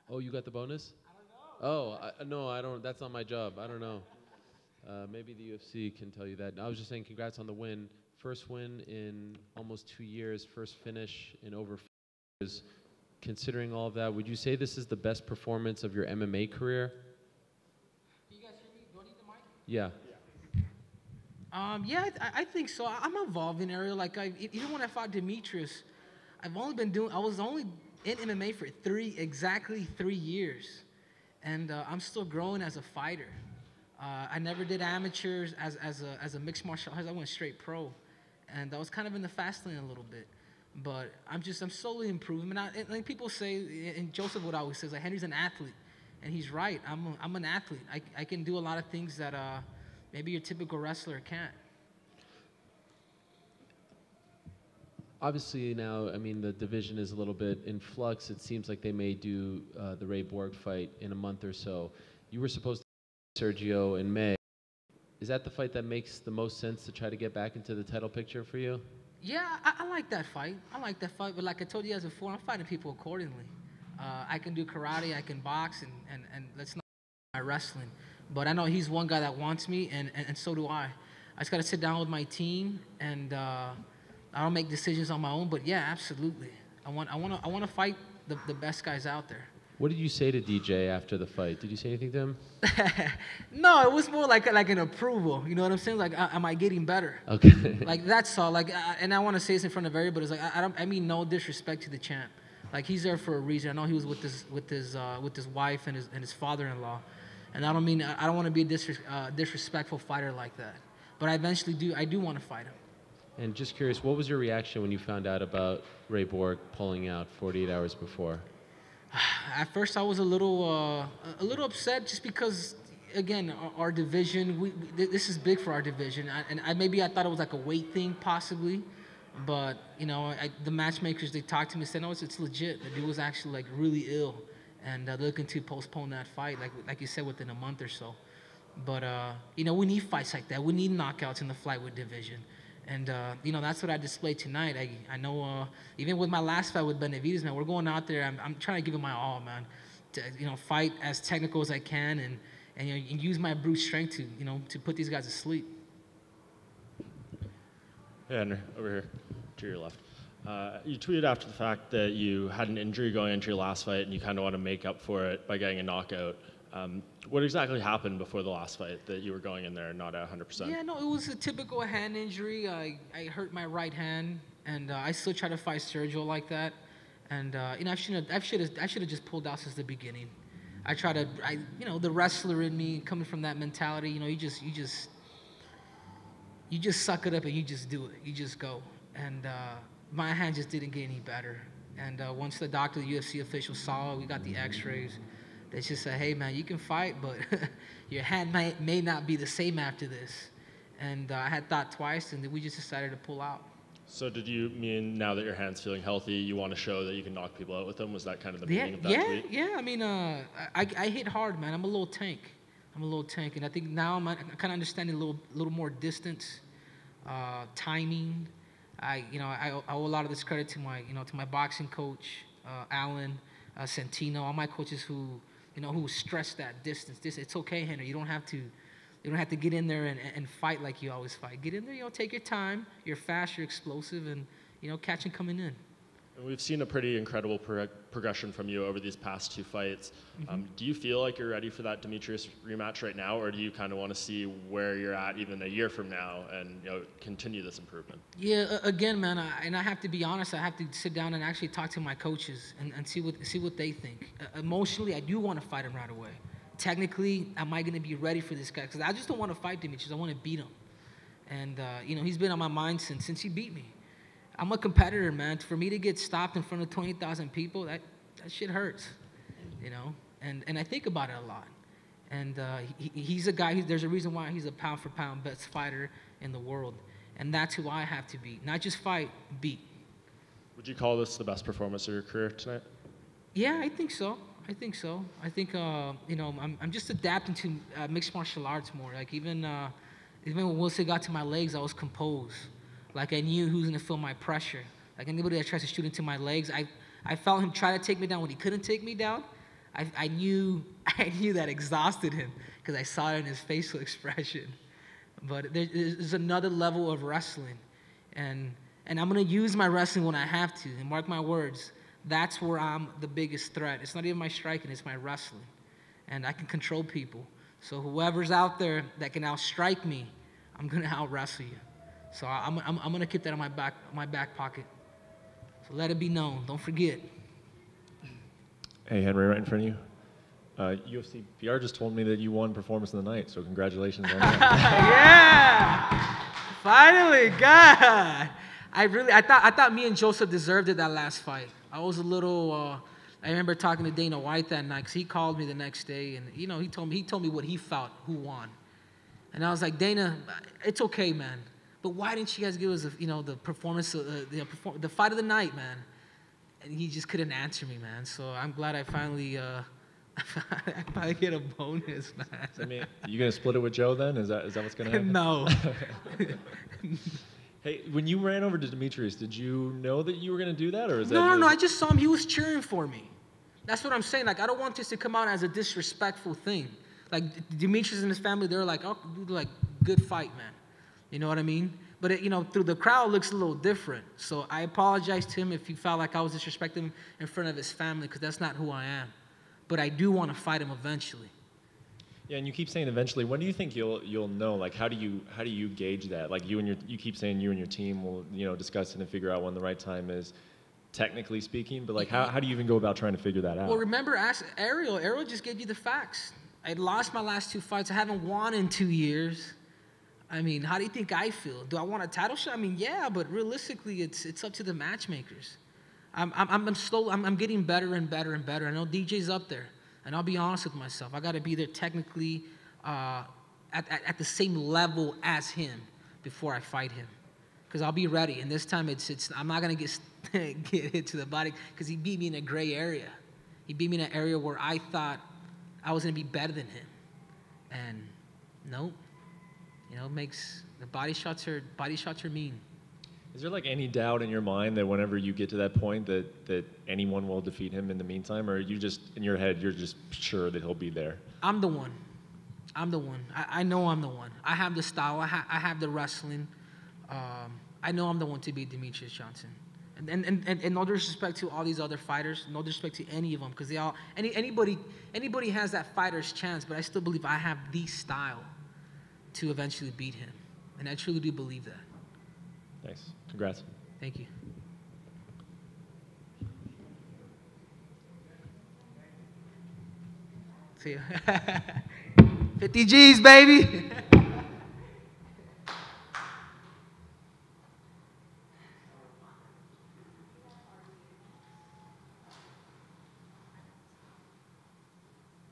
Oh, you got the bonus? Oh, no, I don't. That's not my job. I don't know. Maybe the UFC can tell you that. I was just saying congrats on the win. First win in almost 2 years, first finish in over 4 years. Considering all of that, would you say this is the best performance of your MMA career? Can you guys hear me? Do I need the mic? Yeah. Yeah, I think so. I'm evolving, Ariel. Like, even when I fought Demetrious, I was only in MMA for exactly 3 years. And I'm still growing as a fighter. I never did amateurs as a mixed martial artist. I went straight pro. And I was kind of in the fast lane a little bit. But I'm slowly improving. And like people say, and Joseph would always say, like, Henry's an athlete. And he's right. I'm an athlete. I can do a lot of things that maybe your typical wrestler can't. Obviously now, I mean, the division is a little bit in flux. It seems like they may do the Ray Borg fight in a month or so. You were supposed to fight Sergio in May. Is that the fight that makes the most sense to try to get back into the title picture for you? Yeah, I like that fight. But like I told you guys before, I'm fighting people accordingly. I can do karate, I can box, and let's not my wrestling. But I know he's one guy that wants me, and so do I. I just got to sit down with my team, and I don't make decisions on my own. But yeah, absolutely. I want to fight the best guys out there. What did you say to DJ after the fight? Did you say anything to him? No, it was more like an approval. You know what I'm saying? Like, am I getting better? Okay. Like, that's all. Like, and I want to say this in front of everybody. It's like I mean no disrespect to the champ. Like, he's there for a reason. I know he was with his wife and his father-in-law, and I don't want to be a disrespectful fighter like that. But I do want to fight him. And just curious, what was your reaction when you found out about Ray Borg pulling out 48 hours before? At first, I was a little upset just because, again, our division. This is big for our division, maybe I thought it was like a weight thing, possibly, but you know, the matchmakers, they talked to me and said, no, it's legit. The dude was actually like really ill, and looking to postpone that fight, like you said, within a month or so. But you know, we need fights like that. We need knockouts in the flyweight division. And, you know, that's what I displayed tonight. I know even with my last fight with Benavidez, man, we're going out there. I'm trying to give it my all, man, to, you know, fight as technical as I can and you know, use my brute strength to, you know, to put these guys to sleep. Hey, Henry, over here to your left. You tweeted after the fact that you had an injury going into your last fight and you kind of want to make up for it by getting a knockout. What exactly happened before the last fight that you were going in there not at 100%? Yeah, no, it was a typical hand injury. I hurt my right hand, and I still try to fight Sergio like that. And you know, I should have just pulled out since the beginning. You know, the wrestler in me, coming from that mentality, you know, you just suck it up and you just do it. You just go. And my hand just didn't get any better. And once the doctor, the UFC official saw it, we got the X-rays. They just said, hey, man, you can fight, but your hand may not be the same after this. And I had thought twice, and we just decided to pull out. So did you mean now that your hand's feeling healthy, you want to show that you can knock people out with them? Was that kind of the meaning of that tweet? Yeah. I mean, I hit hard, man. I'm a little tank. And I think now I'm kind of understanding a little more distance, timing. I owe a lot of this credit to my boxing coach, Alan, Santino, all my coaches who stress that distance. It's okay, Henry. You don't have to get in there and fight like you always fight. Get in there, you know, take your time. You're fast, you're explosive, and, you know, catch and coming in. And we've seen a pretty incredible progression from you over these past 2 fights. Mm-hmm. Do you feel like you're ready for that Demetrious rematch right now, or do you kind of want to see where you're at even a year from now and, you know, continue this improvement? Yeah, again, man, I have to be honest. I have to sit down and actually talk to my coaches and see what they think. Emotionally, I do want to fight him right away. Technically, am I going to be ready for this guy? Because I just don't want to fight Demetrious. I want to beat him. And, you know, he's been on my mind since he beat me. I'm a competitor, man. For me to get stopped in front of 20,000 people, that shit hurts, you know? And I think about it a lot. And he's a guy, there's a reason why he's a pound-for-pound best fighter in the world. And that's who I have to beat. Not just fight, beat. Would you call this the best performance of your career tonight? Yeah, I think so. I think, you know, I'm just adapting to mixed martial arts more. Like, even when Wilson got to my legs, I was composed. Like, I knew who was going to feel my pressure. Like, anybody that tries to shoot into my legs, I felt him try to take me down when he couldn't take me down. I knew that exhausted him because I saw it in his facial expression. But there's another level of wrestling, and I'm gonna use my wrestling when I have to. And mark my words, that's where I'm the biggest threat. It's not even my striking; it's my wrestling, and I can control people. So whoever's out there that can outstrike me, I'm gonna out wrestle you. So I'm gonna keep that in my back pocket. So let it be known. Don't forget. Hey, Henry, right in front of you. UFC PR just told me that you won Performance of the Night, so congratulations on that. Yeah! Finally, God! I thought me and Joseph deserved it that last fight. I was a little. I remember talking to Dana White that night because he called me the next day, and he told me what he felt, who won, and I was like, Dana, it's okay, man, but why didn't you guys give us the performance, the fight of the night, man? And he just couldn't answer me, man. So I'm glad I finally get a bonus, man. I mean, you gonna split it with Joe then? Is that what's gonna happen? No. Hey, when you ran over to Demetrious, did you know that you were gonna do that, or is that? No. I just saw him. He was cheering for me. That's what I'm saying. Like, I don't want this to come out as a disrespectful thing. Like, Demetrious and his family, they're like, oh, like, good fight, man. You know what I mean? But through the crowd, it looks a little different. So I apologize to him if he felt like I was disrespecting him in front of his family, because that's not who I am. But I do want to fight him eventually. Yeah, and you keep saying eventually. When do you think you'll know? Like, how do you gauge that? Like, you keep saying you and your team will discuss it and figure out when the right time is, technically speaking. But like, how do you even go about trying to figure that out? Well, remember, ask Ariel. Ariel just gave you the facts. I lost my last 2 fights. I haven't won in 2 years. I mean, how do you think I feel? Do I want a title shot? I mean, yeah, but realistically, it's up to the matchmakers. I'm getting better and better and better. I know DJ's up there, and I'll be honest with myself. I got to be there technically at the same level as him before I fight him, because I'll be ready. And this time, I'm not gonna get hit to the body, because he beat me in a gray area. He beat me in an area where I thought I was gonna be better than him, and nope. It makes the body shots are mean. Is there like any doubt in your mind that whenever you get to that point that anyone will defeat him in the meantime, or are you just in your head you're just sure that he'll be there? I'm the one. I know I'm the one. I have the style. I have the wrestling. I know I'm the one to beat Demetrious Johnson. And no disrespect to all these other fighters, no disrespect to any of them, because anybody has that fighter's chance, but I still believe I have the style to eventually beat him, and I truly do believe that. Nice. Congrats. Thank you. See ya. 50 G's, baby.